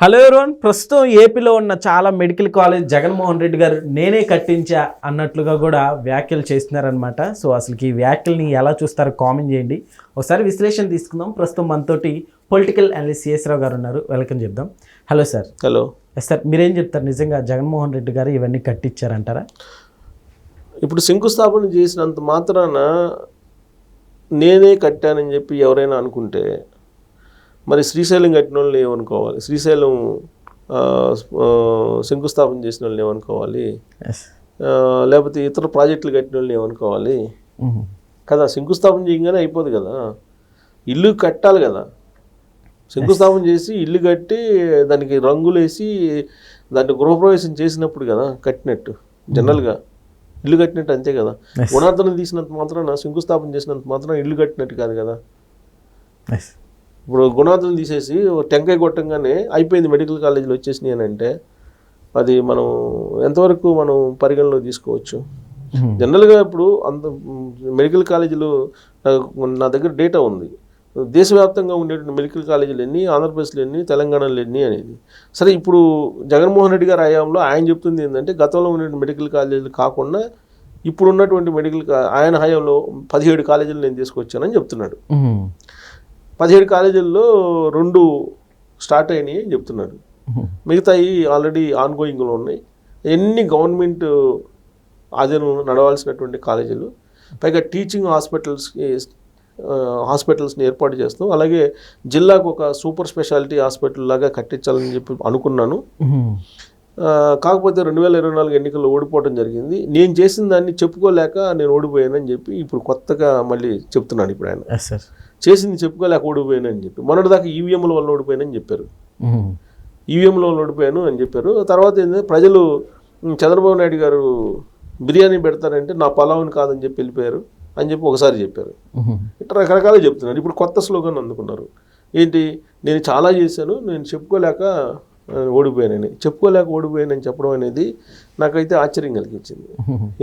Hello everyone, ప్రస్తుతం ఏపీలో ఉన్న చాలా మెడికల్ కాలేజ్ జగన్మోహన్ రెడ్డి గారు నేనే కట్టించా అన్నట్లుగా కూడా వ్యాఖ్యలు చేస్తున్నారనమాట. సో అసలు ఈ వ్యాఖ్యల్ని ఎలా చూస్తారో కామెంట్ చేయండి. ఒకసారి విశ్లేషణ తీసుకుందాం. ప్రస్తుతం మనతోటి పొలిటికల్ అనలిస్ట్ సిఎస్ రావు గారు ఉన్నారు. వెల్కమ్ చెప్దాం. Hello sir. హలో సార్, మీరేం చెప్తారు? నిజంగా జగన్మోహన్ రెడ్డి గారు ఇవన్నీ కట్టించారంటారా? ఇప్పుడు శంకుస్థాపన చేసినంత మాత్రాన నేనే కట్టానని చెప్పి ఎవరైనా అనుకుంటే మరి శ్రీశైలం కట్టిన వాళ్ళని ఏమనుకోవాలి? శ్రీశైలం శంకుస్థాపన చేసిన వాళ్ళని ఏమనుకోవాలి? లేకపోతే ఇతర ప్రాజెక్టులు కట్టిన వాళ్ళని ఏమనుకోవాలి కదా? శంకుస్థాపన చేయగానే అయిపోదు కదా, ఇల్లు కట్టాలి కదా. శంకుస్థాపన చేసి ఇల్లు కట్టి దానికి రంగులు వేసి దాన్ని గృహప్రవేశం చేసినప్పుడు కదా కట్టినట్టు. జనరల్గా ఇల్లు కట్టినట్టు అంతే కదా. గుణార్థనం తీసినంత మాత్రాన, శంకుస్థాపన చేసినంత మాత్రాన ఇల్లు కట్టినట్టు కాదు కదా. ఇప్పుడు గుణార్థం తీసేసి టెంకాయ కొట్టంగానే అయిపోయింది, మెడికల్ కాలేజీలు వచ్చేసినాయి అని అంటే అది మనం ఎంతవరకు మనం పరిగణలో తీసుకోవచ్చు? జనరల్గా ఇప్పుడు అంత మెడికల్ కాలేజీలు నా దగ్గర డేటా ఉంది. దేశవ్యాప్తంగా ఉండేటువంటి మెడికల్ కాలేజీలు ఎన్ని, ఆంధ్రప్రదేశ్లో ఎన్ని, తెలంగాణలో ఎన్ని అనేది. సరే, ఇప్పుడు జగన్మోహన్ రెడ్డి గారి హయాంలో ఆయన చెప్తుంది ఏంటంటే గతంలో ఉన్న మెడికల్ కాలేజీలు కాకుండా ఇప్పుడు ఉన్నటువంటి ఆయన హయాంలో 17 కాలేజీలు నేను తీసుకొచ్చానని చెప్తున్నాడు. 17 కాలేజీల్లో 2 స్టార్ట్ అయినాయి అని చెప్తున్నాడు. మిగతాయి ఆల్రెడీ ఆన్గోయింగ్లో ఉన్నాయి. ఎన్ని గవర్నమెంట్ ఆధీనంలో నడవాల్సినటువంటి కాలేజీలు, పైగా టీచింగ్ హాస్పిటల్స్ని ఏర్పాటు చేస్తాం. అలాగే జిల్లాకు ఒక సూపర్ స్పెషాలిటీ హాస్పిటల్ లాగా కట్టించాలని చెప్పి అనుకున్నాను. కాకపోతే 2024 ఎన్నికల్లో ఓడిపోవడం జరిగింది. నేను చేసిన దాన్ని చెప్పుకోలేక నేను ఓడిపోయానని చెప్పి ఇప్పుడు కొత్తగా మళ్ళీ చెప్తున్నాడు. ఇప్పుడు ఆయన చేసింది చెప్పుకోలేక ఓడిపోయానని చెప్పి, మొన్నటిదాకా ఈవీఎంల వల్ల ఓడిపోయానని చెప్పారు. ఈవీఎంల వల్ల ఓడిపోయాను అని చెప్పారు. తర్వాత ఏంటంటే ప్రజలు చంద్రబాబు నాయుడు గారు బిర్యానీ పెడతారంటే నా పలావుని కాదని చెప్పి వెళ్ళిపోయారు అని చెప్పి ఒకసారి చెప్పారు. ఇట్లా రకరకాలుగా చెప్తున్నారు. ఇప్పుడు కొత్త స్లోగన్ అందుకున్నారు. ఏంటి? నేను చాలా చేశాను, నేను చెప్పుకోలేక ఓడిపోయానని. చెప్పుకోలేక ఓడిపోయానని చెప్పడం అనేది నాకైతే ఆశ్చర్యం కలిగించింది.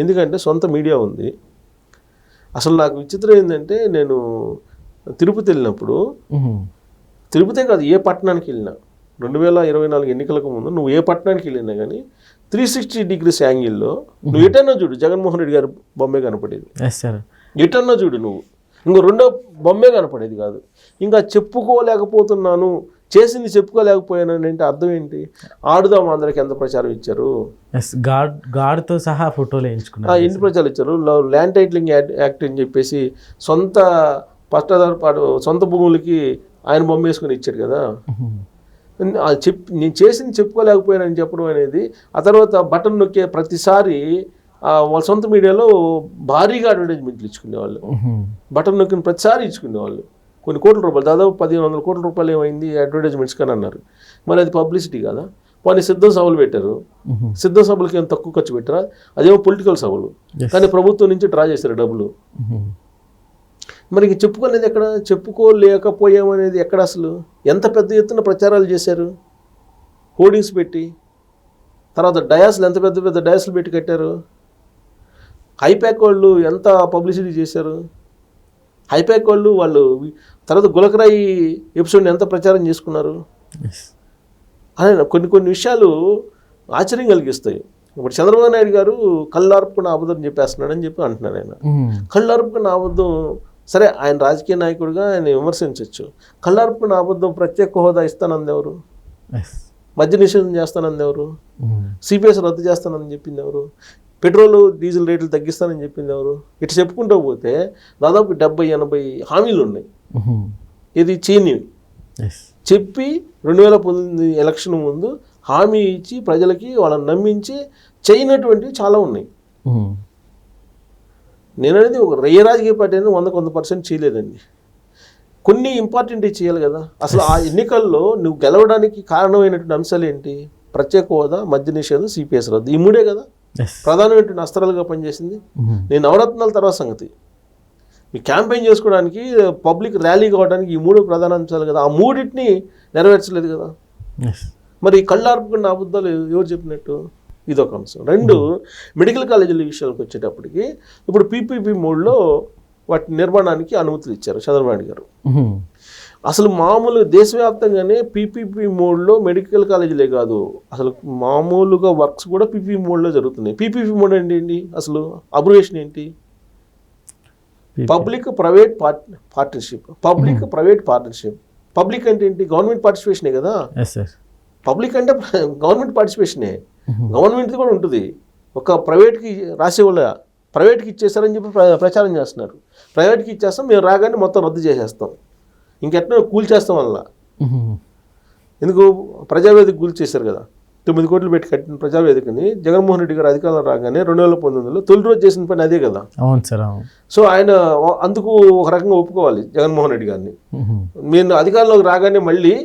ఎందుకంటే సొంత మీడియా ఉంది. అసలు నాకు విచిత్రం ఏంటంటే, నేను తిరుపతి వెళ్ళినప్పుడు, తిరుపతే కాదు ఏ పట్టణానికి వెళ్ళినా 2024 ఎన్నికలకు ముందు నువ్వు ఏ పట్టణానికి వెళ్ళినా కానీ 360 డిగ్రీస్ యాంగిల్లో నువ్వు ఎటన్నా చూడు జగన్మోహన్ రెడ్డి గారి బొమ్మే కనపడేది. ఎటన్నా చూడు నువ్వు, ఇంకో రెండో బొమ్మే కనపడేది కాదు. ఇంకా చెప్పుకోలేకపోతున్నాను, చేసింది చెప్పుకోలేకపోయాను అంటే అర్థం ఏంటి? ఆడుదాం అందరికి ఎంత ప్రచారం ఇచ్చారు, గాడ్తో సహా ఫోటోలు వేయించుకున్నారు, ఎన్ని ప్రచారం ఇచ్చారు. ల్యాండ్ టైటిలింగ్ యాక్ట్ అని చెప్పేసి సొంత సొంత భూములకి ఆయన బొమ్మ వేసుకుని ఇచ్చాడు కదా. నేను చేసింది చెప్పుకోలేకపోయానని చెప్పడం అనేది, ఆ తర్వాత బటన్ నొక్కే ప్రతిసారి వాళ్ళ సొంత మీడియాలో భారీగా అడ్వర్టైజ్మెంట్లు ఇచ్చుకునేవాళ్ళు. బటన్ నొక్కిన ప్రతిసారి ఇచ్చుకునేవాళ్ళు. కొన్ని కోట్ల రూపాయలు, దాదాపు 1500 కోట్ల రూపాయలు ఏమైంది అడ్వర్టైజ్మెంట్స్ కానీ అన్నారు. మరి అది పబ్లిసిటీ కదా. వాళ్ళు సిద్ధం సభలు పెట్టారు. సిద్ధం సభలకి ఏం తక్కువ ఖర్చు పెట్టారా? అదేమో పొలిటికల్ సభలు, కానీ ప్రభుత్వం నుంచి డ్రా చేశారు డబ్బులు. మరి చెప్పుకోలేదు ఎక్కడ? చెప్పుకోలేకపోయామనేది ఎక్కడ? అసలు ఎంత పెద్ద ఎత్తున ప్రచారాలు చేశారు, హోర్డింగ్స్ పెట్టి, తర్వాత డయాస్లు ఎంత పెద్ద పెద్ద డయాస్లు పెట్టి కట్టారు. హైప్యాక్ వాళ్ళు ఎంత పబ్లిసిటీ చేశారు. హైప్యాక్ వాళ్ళు తర్వాత గులకరాయి ఎపిసోడ్ని ఎంత ప్రచారం చేసుకున్నారు. అని కొన్ని విషయాలు ఆశ్చర్యం కలిగిస్తాయి. ఇప్పుడు చంద్రబాబు నాయుడు గారు కళ్ళార్పుకున్న అబద్ధం చెప్పేస్తున్నాడని చెప్పి అంటున్నారు. ఆయన కళ్ళార్పుకున్న అబద్ధం, సరే ఆయన రాజకీయ నాయకుడిగా ఆయన విమర్శించవచ్చు. కళ్ళార్పుకున్న అబద్ధం ప్రత్యేక హోదా ఇస్తానంది ఎవరు? మద్య నిషేధం చేస్తానంది ఎవరు? సిపిఎస్ రద్దు చేస్తానని చెప్పింది ఎవరు? పెట్రోల్ డీజిల్ రేట్లు తగ్గిస్తానని చెప్పింది ఎవరు? ఇటు చెప్పుకుంటూ పోతే దాదాపు 70-80 హామీలు ఉన్నాయి. ఇది చేయనివి చెప్పి 2019 ఎలక్షన్ ముందు హామీ ఇచ్చి ప్రజలకి వాళ్ళని నమ్మించి చేయనటువంటివి చాలా ఉన్నాయి. నేను అనేది ఒక రాజకీయ పార్టీ అనేది 100% చేయలేదండి. కొన్ని ఇంపార్టెంట్ చేయాలి కదా. అసలు ఆ ఎన్నికల్లో నువ్వు గెలవడానికి కారణమైనటువంటి అంశాలు ఏంటి? ప్రత్యేక హోదా, మద్య నిషేధం, సిపిఎస్ రద్దు, ఈ 3 కదా ప్రధానమైనటువంటి అస్త్రాలుగా పనిచేసింది. నేను నవరత్నాల తర్వాత సంగతి, మీ క్యాంపెయిన్ చేసుకోవడానికి, పబ్లిక్ ర్యాలీ కావడానికి ఈ 3 ప్రధాన అంశాలు కదా. ఆ 3టిని నెరవేర్చలేదు కదా. మరి కళ్ళార్పుకున్న అబద్ధాలు ఎవరు చెప్పినట్టు? ఇదొక అంశం. 2, మెడికల్ కాలేజీల విషయానికి వచ్చేటప్పటికి ఇప్పుడు PPP మోడ్లో వాటి నిర్మాణానికి అనుమతులు ఇచ్చారు చంద్రబాబు నాయుడు గారు. అసలు మామూలు దేశవ్యాప్తంగానే పీపీపీ మోడ్లో మెడికల్ కాలేజీలే కాదు, అసలు మామూలుగా వర్క్స్ కూడా పీపీపీ మోడ్లో జరుగుతున్నాయి. పీపీపీ మోడ్ అంటే ఏంటి, అసలు అబ్రివేషన్ ఏంటి? Public private partnership. Public private partnership. Public అంటే ఏంటి? గవర్నమెంట్ పార్టిసిపేషనే కదా. పబ్లిక్ అంటే గవర్నమెంట్ పార్టిసిపేషనే. గవర్నమెంట్ కూడా ఉంటుంది. ఒక ప్రైవేట్కి రాసేవాళ్ళ ప్రైవేట్కి ఇచ్చేస్తారని చెప్పి ప్రచారం చేస్తున్నారు. ప్రైవేట్కి ఇచ్చేస్తాం, మేము రాగానే మొత్తం రద్దు చేసేస్తాం, ఇంకెట్లా కూల్చేస్తాం వల్ల. ఎందుకు? ప్రజావేదిక కూల్చేశారు కదా, 9 కోట్లు పెట్టి కట్టిన ప్రజావేదికని జగన్మోహన్ రెడ్డి గారు అధికారంలో రాగానే 2019లో తొలి రోజు చేసిన పని అదే కదా. అవును సార్. సో ఆయన అందుకు ఒక రకంగా ఒప్పుకోవాలి జగన్మోహన్ రెడ్డి గారిని. నేను అధికారంలోకి రాగానే మళ్ళీ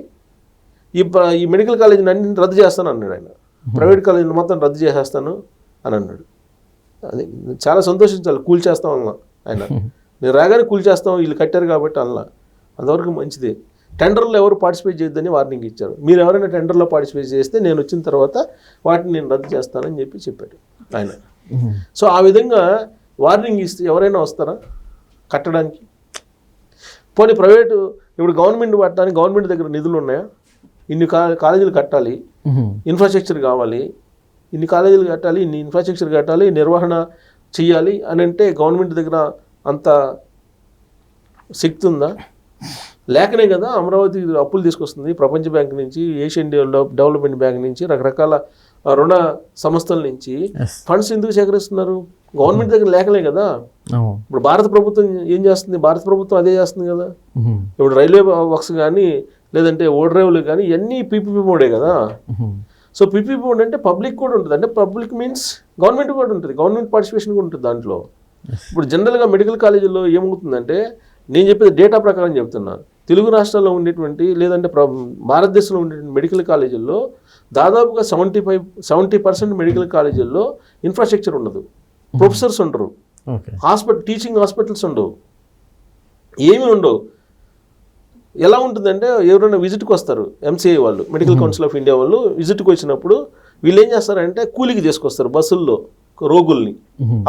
ఈ మెడికల్ కాలేజీని అన్ని రద్దు చేస్తాను అన్నాడు ఆయన. ప్రైవేట్ కాలేజీని మొత్తం రద్దు చేసేస్తాను అని అన్నాడు. అది చాలా సంతోషించాలి. కూల్చేస్తాం అన్న ఆయన. నేను రాగానే కూల్చేస్తాం, వీళ్ళు కట్టారు కాబట్టి అన్న. అంతవరకు మంచిదే. టెండర్లో ఎవరు పార్టిసిపేట్ చేయొద్దని వార్నింగ్ ఇచ్చారు. మీరు ఎవరైనా టెండర్లో పార్టిసిపేట్ చేస్తే నేను వచ్చిన తర్వాత వాటిని నేను రద్దు చేస్తానని చెప్పాడు ఆయన. సో ఆ విధంగా వార్నింగ్ ఇస్తే ఎవరైనా వస్తారా కట్టడానికి? పోనీ ప్రైవేటు ఇప్పుడు గవర్నమెంట్ పట్టడానికి గవర్నమెంట్ దగ్గర నిధులు ఉన్నాయా? ఇన్ని కాలేజీలు కట్టాలి, ఇన్ఫ్రాస్ట్రక్చర్ కావాలి, ఇన్ని కాలేజీలు కట్టాలి, ఇన్ని ఇన్ఫ్రాస్ట్రక్చర్ కట్టాలి, నిర్వహణ చెయ్యాలి అని అంటే గవర్నమెంట్ దగ్గర అంత శక్తి ఉందా? లేకనే కదా అమరావతి అప్పులు తీసుకొస్తుంది ప్రపంచ బ్యాంక్ నుంచి, ఏషియన్ డెవలప్మెంట్ బ్యాంక్ నుంచి, రకరకాల రుణ సంస్థల నుంచి ఫండ్స్ ఎందుకు సేకరిస్తున్నారు? గవర్నమెంట్ దగ్గర లేకలే కదా. ఇప్పుడు భారత ప్రభుత్వం ఏం చేస్తుంది? భారత ప్రభుత్వం అదే చేస్తుంది కదా. ఇప్పుడు రైల్వే వర్క్స్ కానీ లేదంటే ఓడరేవులు కానీ ఇవన్నీ పీపీపీ మోడే కదా. సో పీపీపీ మోడ్ అంటే పబ్లిక్ కూడా ఉంటుంది. అంటే పబ్లిక్ మీన్స్ గవర్నమెంట్ కూడా ఉంటుంది, గవర్నమెంట్ పార్టిసిపేషన్ కూడా ఉంటుంది దాంట్లో. ఇప్పుడు జనరల్గా మెడికల్ కాలేజీల్లో ఏమవుతుందంటే, నేను చెప్పేది డేటా ప్రకారం చెప్తున్నాను, తెలుగు రాష్ట్రాల్లో ఉండేటువంటి లేదంటే భారతదేశంలో ఉండేటువంటి మెడికల్ కాలేజీల్లో దాదాపుగా 70% మెడికల్ కాలేజీల్లో ఇన్ఫ్రాస్ట్రక్చర్ ఉండదు, ప్రొఫెసర్స్ ఉండరు, టీచింగ్ హాస్పిటల్స్ ఉండవు, ఏమీ ఉండవు. ఎలా ఉంటుందంటే, ఎవరైనా విజిట్కి వస్తారు ఎంసీఐ వాళ్ళు, మెడికల్ కౌన్సిల్ ఆఫ్ ఇండియా వాళ్ళు విజిట్కి వచ్చినప్పుడు వీళ్ళు ఏం చేస్తారంటే కూలికి తీసుకొస్తారు బస్సుల్లో రోగుల్ని,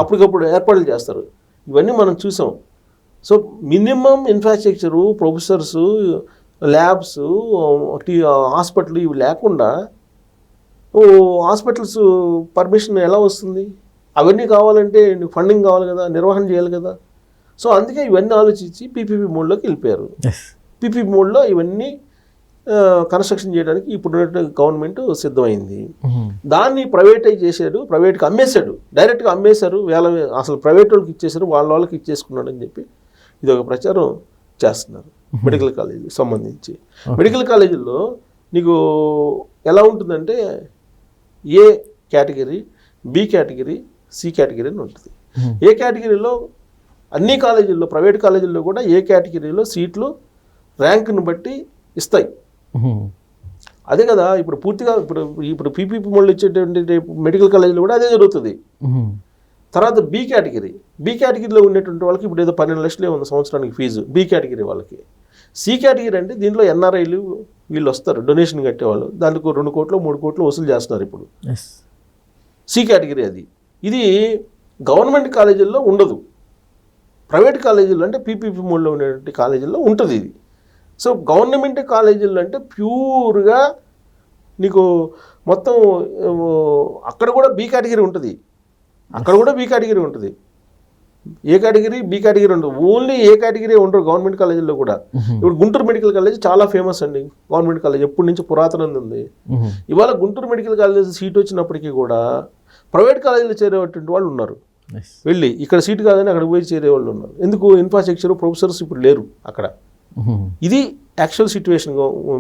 అప్పటికప్పుడు ఏర్పాట్లు చేస్తారు. ఇవన్నీ మనం చూసాం. So minimum infrastructure, professors, labs, hospital ఇవి లేకుండా హాస్పిటల్స్ పర్మిషన్ ఎలా వస్తుంది? అవన్నీ కావాలంటే ఫండింగ్ కావాలి కదా, నిర్వహణ చేయాలి కదా. సో అందుకే ఇవన్నీ ఆలోచించి పీపీపీ మోడ్లోకి వెళ్ళిపోయారు. పీపీపీ మోడ్లో ఇవన్నీ కన్స్ట్రక్షన్ చేయడానికి ఇప్పుడు గవర్నమెంట్ సిద్ధమైంది. దాన్ని ప్రైవేటైజ్ చేశాడు, ప్రైవేట్కి అమ్మేశాడు, డైరెక్ట్గా అమ్మేశారు. అసలు ప్రైవేట్ వాళ్ళకి ఇచ్చేశారు, వాళ్ళకి ఇచ్చేసుకున్నాడు అని చెప్పి ఇది ఒక ప్రచారం చేస్తున్నారు మెడికల్ కాలేజీకి సంబంధించి. మెడికల్ కాలేజీల్లో నీకు ఎలా ఉంటుందంటే A category, B category, C category అని ఉంటుంది. ఏ కేటగిరీలో అన్ని కాలేజీల్లో, ప్రైవేట్ కాలేజీల్లో కూడా ఏ కేటగిరీలో సీట్లు ర్యాంకును బట్టి ఇస్తాయి. అదే కదా ఇప్పుడు పూర్తిగా ఇప్పుడు పీపీపీ మోడ్లు ఇచ్చేటువంటి మెడికల్ కాలేజీలో కూడా అదే జరుగుతుంది. తర్వాత బి కేటగిరీలో ఉండేటువంటి వాళ్ళకి ఇప్పుడు ఏదో 12 లక్షలే ఉంది సంవత్సరానికి ఫీజు బి కేటగిరీ వాళ్ళకి. సి కేటగిరీ అంటే దీంట్లో ఎన్ఆర్ఐలు వీళ్ళు వస్తారు, డొనేషన్ కట్టేవాళ్ళు, దానికి 2 కోట్లు 3 కోట్లు వసూలు చేస్తున్నారు ఇప్పుడు. సి కేటగిరీ అది. ఇది గవర్నమెంట్ కాలేజీల్లో ఉండదు, ప్రైవేట్ కాలేజీల్లో అంటే పీపీపీ మోడ్లో ఉండేటువంటి కాలేజీల్లో ఉంటుంది ఇది. సో గవర్నమెంట్ కాలేజీల్లో అంటే ప్యూర్గా నీకు మొత్తం అక్కడ కూడా బి కేటగిరీ ఉంటుంది, అక్కడ కూడా బి కేటగిరీ ఉంటుంది. ఏ కేటగిరీ, బి కేటగిరీ ఉండదు, ఓన్లీ ఏ కేటగిరీ ఉండరు గవర్నమెంట్ కాలేజీల్లో కూడా. ఇప్పుడు గుంటూరు మెడికల్ కాలేజ్ చాలా ఫేమస్ అండి, గవర్నమెంట్ కాలేజ్ ఎప్పటి నుంచి పురాతనం ఉంది. ఇవాళ గుంటూరు మెడికల్ కాలేజ్ సీట్ వచ్చినప్పటికీ కూడా ప్రైవేట్ కాలేజీలో చేరేటువంటి వాళ్ళు ఉన్నారు. వెళ్ళి ఇక్కడ సీట్ కాదని అక్కడికి పోయి చేరే వాళ్ళు ఉన్నారు. ఎందుకు? ఇన్ఫ్రాస్ట్రక్చర్, ప్రొఫెసర్స్ ఇప్పుడు లేరు అక్కడ. ఇది యాక్చువల్ సిచ్యువేషన్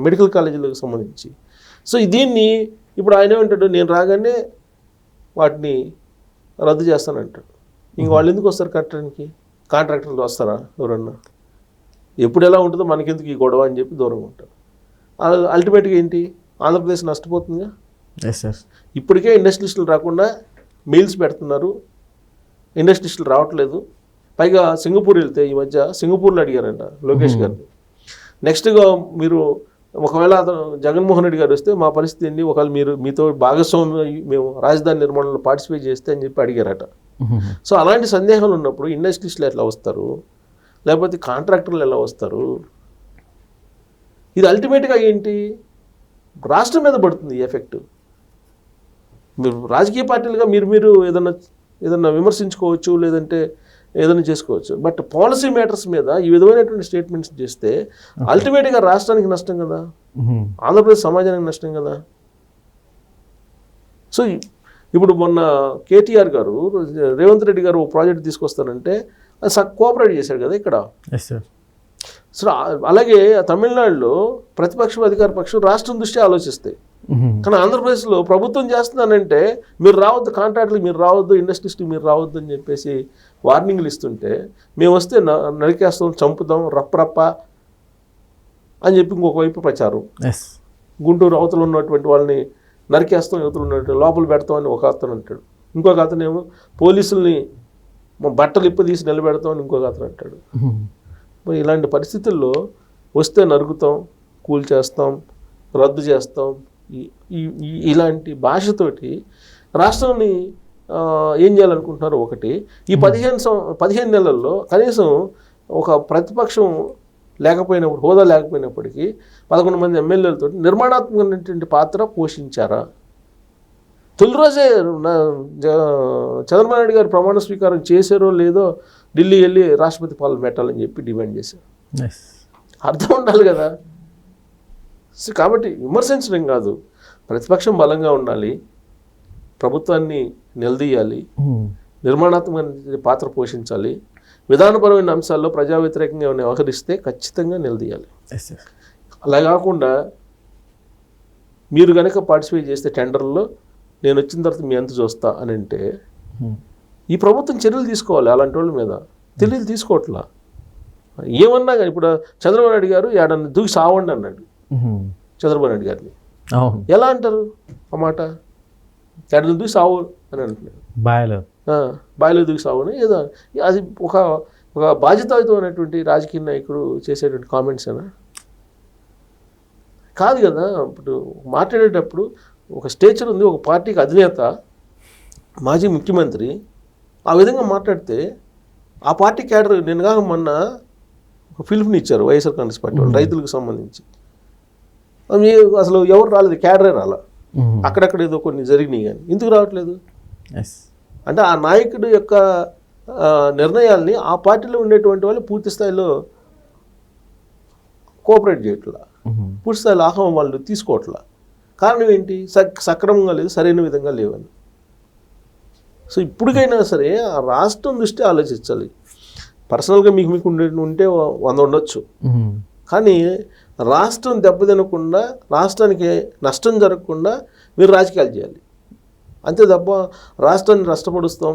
మెడికల్ కాలేజీలకు సంబంధించి. సో దీన్ని ఇప్పుడు ఆయన ఏమంటాడు, నేను రాగానే వాటిని రద్దు చేస్తానంటాడు. ఇంక వాళ్ళు ఎందుకు వస్తారు కట్టడానికి? కాంట్రాక్టర్లు వస్తారా ఎవరన్నా? ఎప్పుడు ఎలా ఉంటుందో మనకెందుకు ఈ గొడవ అని చెప్పి దూరంగా ఉంటారు. అల్టిమేట్గా ఏంటి? ఆంధ్రప్రదేశ్ నష్టపోతుందిగా. ఇప్పటికే ఇండస్ట్రియలిస్టులు రాకుండా మెయిల్స్ పెడుతున్నారు, ఇండస్ట్రియలిస్టులు రావట్లేదు. పైగా సింగపూర్ వెళ్తే ఈ మధ్య సింగపూర్లో అడిగారంట లోకేష్ గారిని, నెక్స్ట్గా మీరు ఒకవేళ అతను జగన్మోహన్ రెడ్డి గారు వస్తే మా పరిస్థితి ఏంటి, ఒకవేళ మీరు మీతో భాగస్వామ్యం మేము రాజధాని నిర్మాణంలో పార్టిసిపేట్ చేస్తే అని చెప్పి అడిగారట. సో అలాంటి సందేహాలు ఉన్నప్పుడు ఇండస్ట్రియలిస్టులు ఎట్లా వస్తారు, లేకపోతే కాంట్రాక్టర్లు ఎలా వస్తారు? ఇది అల్టిమేట్గా ఏంటి, రాష్ట్రం మీద పడుతుంది ఈ ఎఫెక్ట్. మీరు రాజకీయ పార్టీలుగా మీరు ఏదన్నా విమర్శించుకోవచ్చు, లేదంటే ఏదైనా చేసుకోవచ్చు. బట్ పాలసీ మ్యాటర్స్ మీద ఈ విధమైనటువంటి స్టేట్మెంట్స్ చేస్తే అల్టిమేట్గా రాష్ట్రానికి నష్టం కదా, ఆంధ్రప్రదేశ్ సమాజానికి నష్టం కదా. సో ఇప్పుడు మొన్న కేటీఆర్ గారు, రేవంత్ రెడ్డి గారు ఒక ప్రాజెక్ట్ తీసుకొస్తారంటే కోఆపరేట్ చేశాడు కదా ఇక్కడ. సో అలాగే తమిళనాడులో ప్రతిపక్షం అధికార పక్షం రాష్ట్రం దృష్టి ఆలోచిస్తాయి. కానీ ఆంధ్రప్రదేశ్లో ప్రభుత్వం చేస్తున్నానంటే మీరు రావద్దు, కాంట్రాక్టులకు మీరు రావద్దు, ఇండస్ట్రీస్కి మీరు రావద్దు అని చెప్పేసి వార్నింగ్లు ఇస్తుంటే మేము వస్తే నరికేస్తాం, చంపుతాం, రప్ప అని చెప్పి ఇంకొక వైపు ప్రచారం. గుంటూరు అవతల ఉన్నటువంటి వాళ్ళని నరికేస్తాం, యువతలు ఉన్నట్టు లోపల పెడతామని ఒక అతను అంటాడు. ఇంకొక అతనేమో పోలీసుల్ని బట్టలు ఇప్పదీసి నిలబెడతామని ఇంకొక అతను అంటాడు. మరి ఇలాంటి పరిస్థితుల్లో వస్తే నరుగుతాం, కూల్చేస్తాం, రద్దు చేస్తాం, ఇలాంటి భాషతోటి రాష్ట్రాన్ని ఏం చేయాలనుకుంటున్నారు. ఒకటి, ఈ 15 నెలల్లో కనీసం ఒక ప్రతిపక్షం లేకపోయినప్పుడు, హోదా లేకపోయినప్పటికీ 11 మంది ఎమ్మెల్యేలతో నిర్మాణాత్మకమైనటువంటి పాత్ర పోషించారా? తొలి రోజే చంద్రబాబు నాయుడు గారు ప్రమాణ స్వీకారం చేశారో లేదో ఢిల్లీ వెళ్ళి రాష్ట్రపతి పాలన పెట్టాలని చెప్పి డిమాండ్ చేశారు. అర్థం ఉండాలి కదా. కాబట్టి విమర్శించడం కాదు, ప్రతిపక్షం బలంగా ఉండాలి, ప్రభుత్వాన్ని నిలదీయాలి, నిర్మాణాత్మక పాత్ర పోషించాలి, విధానపరమైన అంశాల్లో ప్రజా వ్యతిరేకంగా ఏమైనా వ్యవహరిస్తే ఖచ్చితంగా నిలదీయాలి. అలా కాకుండా మీరు కనుక పార్టిసిపేట్ చేస్తే టెండర్లో నేను వచ్చిన తర్వాత మీ ఎంత చూస్తా అని అంటే ఈ ప్రభుత్వం చర్యలు తీసుకోవాలి. అలాంటి వాళ్ళ మీద చర్యలు తీసుకోవట్లా. ఏమన్నా కానీ ఇప్పుడు చంద్రబాబు నాయుడు గారు ఏడన్నా దూకి సావండి అన్నాడు చంద్రబాబు నాయుడు గారిని. ఎలా అంటారు ఆ మాట? ఏడన్నా దూకి సావు అని అంటున్నాడు, బాయిలో దూకి సావు అని. ఏదో అది ఒక బాధ్యతాయుతమైనటువంటి రాజకీయ నాయకుడు చేసేటువంటి కామెంట్స్ అయినా కాదు కదా. ఇప్పుడు మాట్లాడేటప్పుడు ఒక స్టేచర్ ఉంది, ఒక పార్టీకి అధినేత, మాజీ ముఖ్యమంత్రి ఆ విధంగా మాట్లాడితే ఆ పార్టీ క్యాడర్, నేను కాక మొన్న ఒక ఫిల్మ్ని ఇచ్చారు వైఎస్ఆర్ కాంగ్రెస్ పార్టీ వాళ్ళు రైతులకు సంబంధించి. అసలు ఎవరు రాలేదు, క్యాడరే రాలా. అక్కడక్కడ ఏదో కొన్ని జరిగినాయి కానీ ఎందుకు రావట్లేదు అంటే ఆ నాయకుడు యొక్క నిర్ణయాల్ని ఆ పార్టీలో ఉండేటువంటి వాళ్ళు పూర్తి స్థాయిలో కోఆపరేట్ చేయట్లా, పూర్తి స్థాయిలో ఆహ్వానం వాళ్ళు తీసుకోవట్లా. కారణం ఏంటి? సక్రమంగా లేదు, సరైన విధంగా లేవని. సో ఇప్పటికైనా సరే ఆ రాష్ట్రం దృష్టి ఆలోచించాలి. పర్సనల్గా మీకు ఉంటే 100 ఉండొచ్చు, కానీ రాష్ట్రం దెబ్బతినకుండా, రాష్ట్రానికి నష్టం జరగకుండా మీరు రాజకీయాలు చేయాలి. అంతే తప్ప రాష్ట్రాన్ని నష్టపరుస్తాం,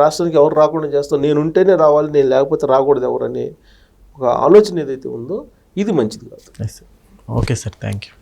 రాష్ట్రానికి ఎవరు రాకుండా చేస్తాం, నేను ఉంటేనే రావాలి, నేను లేకపోతే రాకూడదు ఎవరు అనే ఒక ఆలోచన ఏదైతే ఉందో ఇది మంచిది కాదు. Okay sir, thank you.